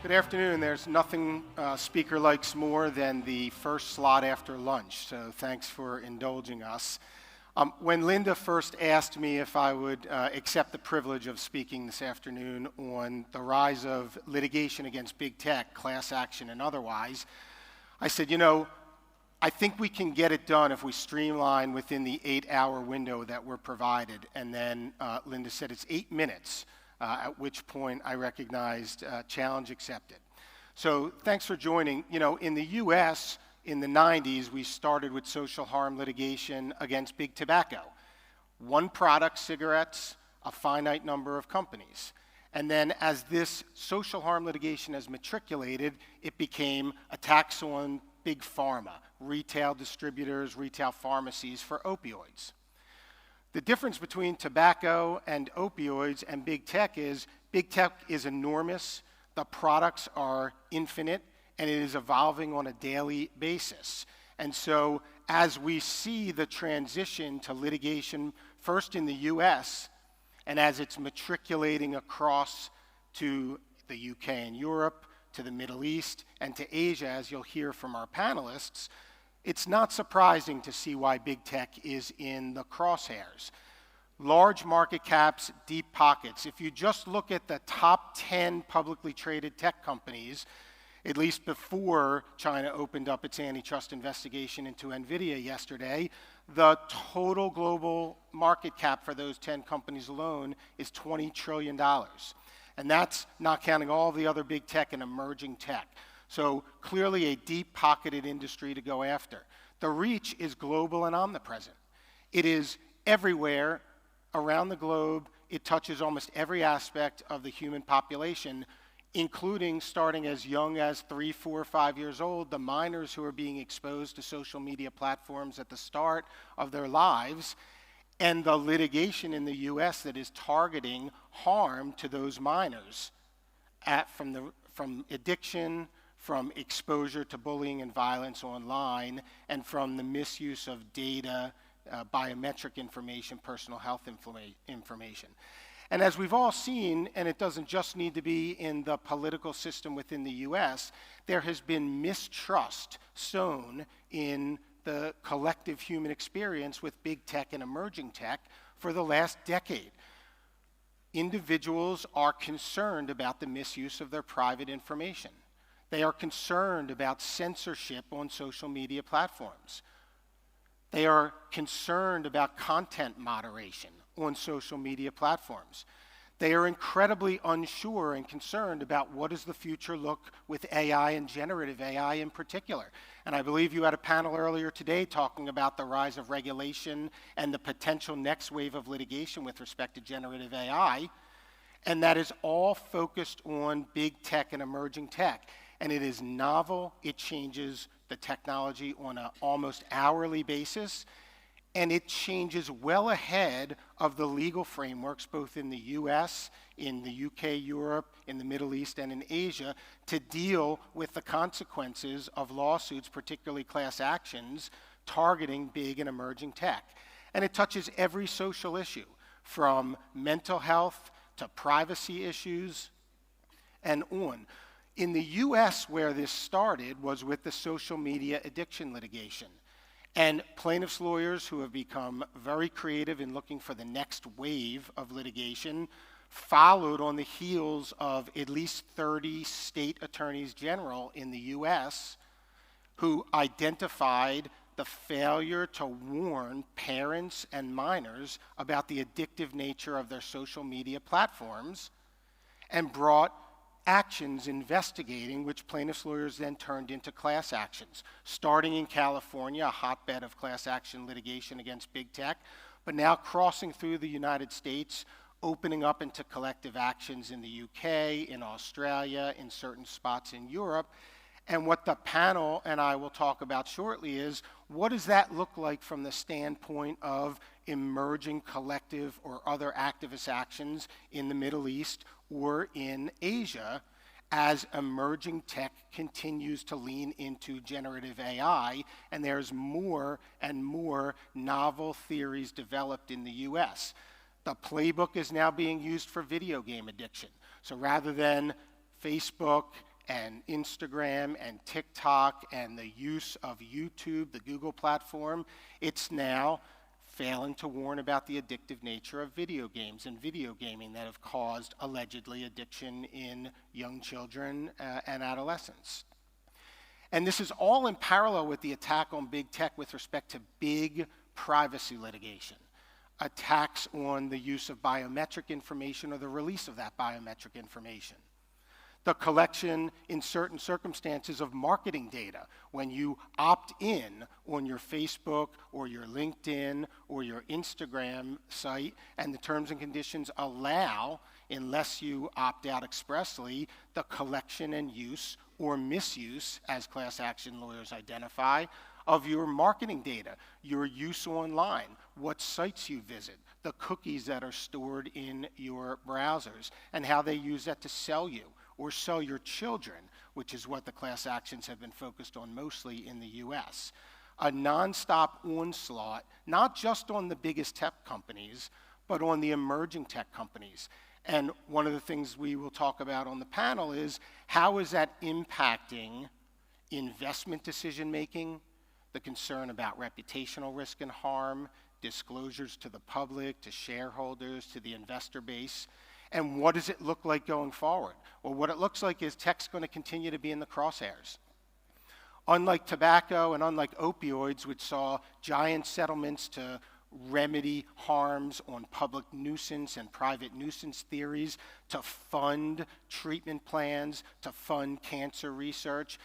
Good afternoon. There's nothing speaker likes more than the first slot after lunch, so thanks for indulging us. When Linda first asked me if I would accept the privilege of speaking this afternoon on the rise of litigation against big tech, class action and otherwise, I said, I think we can get it done if we streamline within the 8-hour window that we're provided. And then Linda said it's 8 minutes. At which point I recognized challenge accepted. So thanks for joining. In the US, in the 90s, we started with social harm litigation against big tobacco. One product, cigarettes, a finite number of companies. And then as this social harm litigation has matriculated, it became attacks on big pharma, retail distributors, retail pharmacies for opioids. The difference between tobacco and opioids and big tech is enormous, the products are infinite, and it is evolving on a daily basis. And so as we see the transition to litigation, first in the US, and as it's matriculating across to the UK and Europe, to the Middle East, and to Asia, as you'll hear from our panelists, it's not surprising to see why big tech is in the crosshairs. Large market caps, deep pockets. If you just look at the top 10 publicly traded tech companies, at least before China opened up its antitrust investigation into NVIDIA yesterday, the total global market cap for those 10 companies alone is $20 trillion. And that's not counting all the other big tech and emerging tech. So clearly a deep-pocketed industry to go after. The reach is global and omnipresent. It is everywhere around the globe. It touches almost every aspect of the human population, including starting as young as 3, 4, 5 years old, the minors who are being exposed to social media platforms at the start of their lives, and the litigation in the US that is targeting harm to those minors from addiction, from exposure to bullying and violence online, and from the misuse of data, biometric information, personal health information. And as we've all seen, and it doesn't just need to be in the political system within the US, there has been mistrust sown in the collective human experience with big tech and emerging tech for the last decade. Individuals are concerned about the misuse of their private information. They are concerned about censorship on social media platforms. They are concerned about content moderation on social media platforms. They are incredibly unsure and concerned about what does the future look with AI and generative AI in particular. And I believe you had a panel earlier today talking about the rise of regulation and the potential next wave of litigation with respect to generative AI. And that is all focused on big tech and emerging tech. And it is novel, it changes the technology on an almost hourly basis, and it changes well ahead of the legal frameworks both in the US, in the UK, Europe, in the Middle East, and in Asia to deal with the consequences of lawsuits, particularly class actions, targeting big and emerging tech. And it touches every social issue, from mental health to privacy issues and on. In the US, where this started was with the social media addiction litigation. And plaintiffs' lawyers who have become very creative in looking for the next wave of litigation followed on the heels of at least 30 state attorneys general in the US who identified the failure to warn parents and minors about the addictive nature of their social media platforms and brought actions investigating, which plaintiffs' lawyers then turned into class actions, starting in California, a hotbed of class action litigation against big tech, but now crossing through the United States, opening up into collective actions in the UK, in Australia, in certain spots in Europe. And what the panel and I will talk about shortly is, what does that look like from the standpoint of emerging collective or other activist actions in the Middle East or in Asia as emerging tech continues to lean into generative AI, and there's more and more novel theories developed in the US. The playbook is now being used for video game addiction. So rather than Facebook and Instagram and TikTok and the use of YouTube, the Google platform, it's now failing to warn about the addictive nature of video games and video gaming that have caused, allegedly, addiction in young children and adolescents. And this is all in parallel with the attack on big tech with respect to big privacy litigation, attacks on the use of biometric information or the release of that biometric information, the collection in certain circumstances of marketing data when you opt in on your Facebook or your LinkedIn or your Instagram site and the terms and conditions allow, unless you opt out expressly, the collection and use or misuse, as class action lawyers identify, of your marketing data, your use online, what sites you visit, the cookies that are stored in your browsers, and how they use that to sell you or sell your children, which is what the class actions have been focused on mostly in the US. A nonstop onslaught, not just on the biggest tech companies, but on the emerging tech companies. And one of the things we will talk about on the panel is how is that impacting investment decision making, the concern about reputational risk and harm, disclosures to the public, to shareholders, to the investor base, and what does it look like going forward? Well, what it looks like is tech's going to continue to be in the crosshairs. Unlike tobacco and unlike opioids, which saw giant settlements to remedy harms on public nuisance and private nuisance theories, to fund treatment plans, to fund cancer research,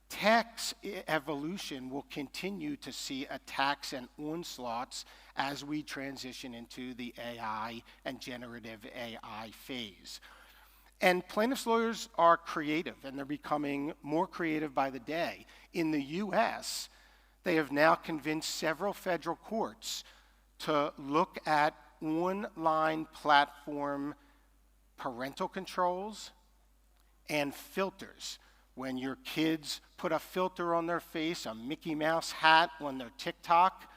tech's evolution will continue to see attacks and onslaughts as we transition into the AI and generative AI phase. And plaintiffs' lawyers are creative, and they're becoming more creative by the day. In the US, they have now convinced several federal courts to look at online platform parental controls and filters. When your kids put a filter on their face, a Mickey Mouse hat on their TikTok,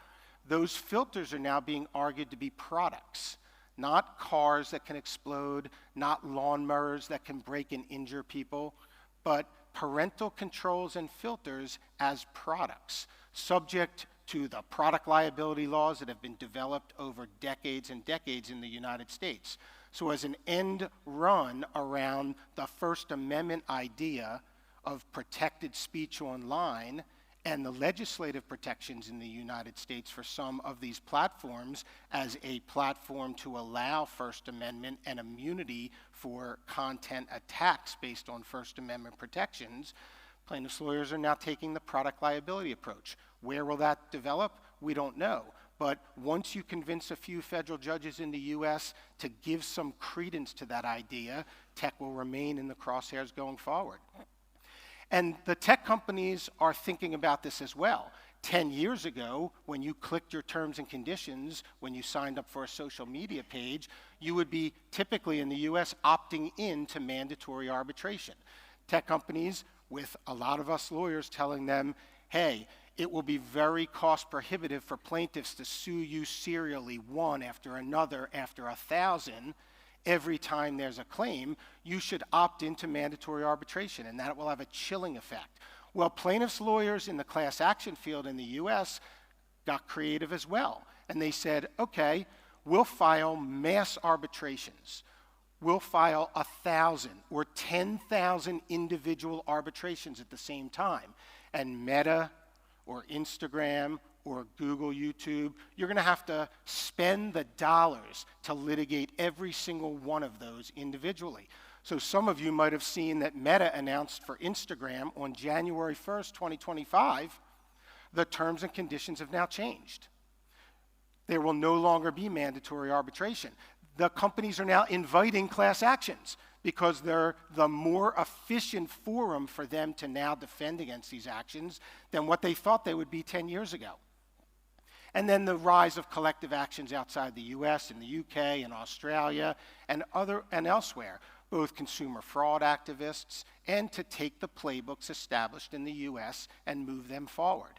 those filters are now being argued to be products, not cars that can explode, not lawnmowers that can break and injure people, but parental controls and filters as products, subject to the product liability laws that have been developed over decades and decades in the United States. So as an end run around the First Amendment idea of protected speech online and the legislative protections in the United States for some of these platforms as a platform to allow First Amendment and immunity for content attacks based on First Amendment protections, plaintiffs' lawyers are now taking the product liability approach. Where will that develop? We don't know. But once you convince a few federal judges in the US to give some credence to that idea, tech will remain in the crosshairs going forward. And the tech companies are thinking about this as well. 10 years ago, when you clicked your terms and conditions, when you signed up for a social media page, you would be typically in the US opting in to mandatory arbitration. Tech companies, with a lot of us lawyers telling them, hey, it will be very cost prohibitive for plaintiffs to sue you serially, one after another, after 1,000, every time there's a claim, you should opt into mandatory arbitration, and that will have a chilling effect. Well, plaintiffs' lawyers in the class action field in the US got creative as well, and they said, okay, we'll file mass arbitrations. We'll file 1,000 or 10,000 individual arbitrations at the same time, and Meta or Instagram or Google, YouTube, you're going to have to spend the dollars to litigate every single one of those individually. So some of you might have seen that Meta announced for Instagram on January 1st, 2025, the terms and conditions have now changed. There will no longer be mandatory arbitration. The companies are now inviting class actions because they're the more efficient forum for them to now defend against these actions than what they thought they would be 10 years ago. And then the rise of collective actions outside the US, in the UK, in Australia, and elsewhere, both consumer fraud activists and to take the playbooks established in the US and move them forward.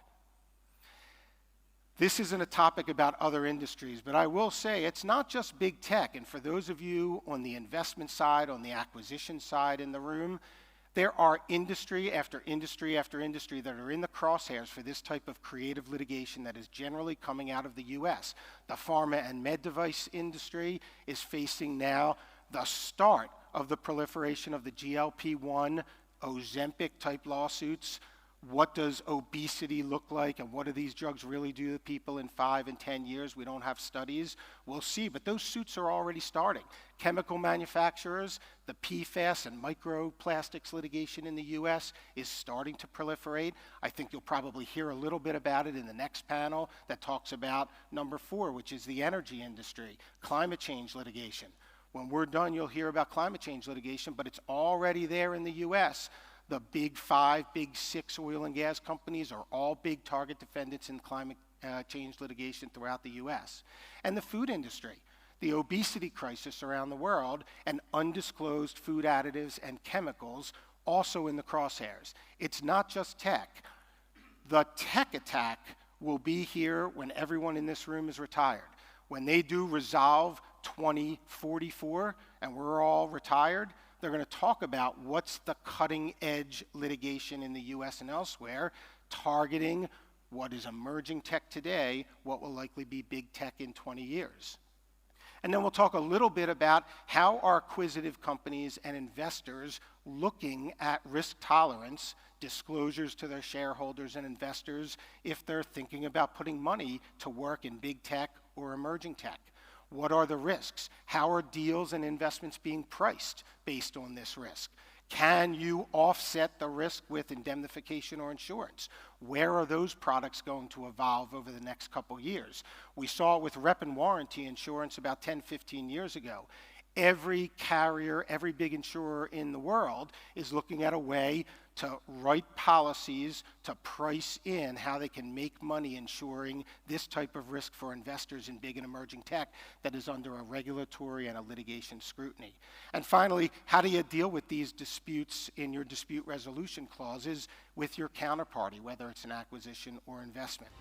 This isn't a topic about other industries, but I will say it's not just big tech. And for those of you on the investment side, on the acquisition side in the room, There are industry after industry after industry that are in the crosshairs for this type of creative litigation that is generally coming out of the US. The pharma and med device industry is facing now the start of the proliferation of the GLP-1, Ozempic type lawsuits. What does obesity look like, and what do these drugs really do to people in 5 and 10 years? We don't have studies. We'll see, but those suits are already starting. Chemical manufacturers, the PFAS and microplastics litigation in the US is starting to proliferate. I think you'll probably hear a little bit about it in the next panel that talks about number 4, which is the energy industry, climate change litigation. When we're done, you'll hear about climate change litigation, but it's already there in the US. The big 5, big 6 oil and gas companies are all big target defendants in climate change litigation throughout the US. And the food industry, the obesity crisis around the world, and undisclosed food additives and chemicals also in the crosshairs. It's not just tech. The tech attack will be here when everyone in this room is retired. When they do Resolve 2044 and we're all retired, they're going to talk about what's the cutting edge litigation in the US and elsewhere, targeting what is emerging tech today, what will likely be big tech in 20 years. And then we'll talk a little bit about how are acquisitive companies and investors looking at risk tolerance, disclosures to their shareholders and investors if they're thinking about putting money to work in big tech or emerging tech. What are the risks? How are deals and investments being priced based on this risk? Can you offset the risk with indemnification or insurance? Where are those products going to evolve over the next couple years? We saw it with rep and warranty insurance about 10, 15 years ago. Every carrier, every big insurer in the world is looking at a way to write policies to price in how they can make money insuring this type of risk for investors in big and emerging tech that is under a regulatory and a litigation scrutiny. And finally, how do you deal with these disputes in your dispute resolution clauses with your counterparty, whether it's an acquisition or investment?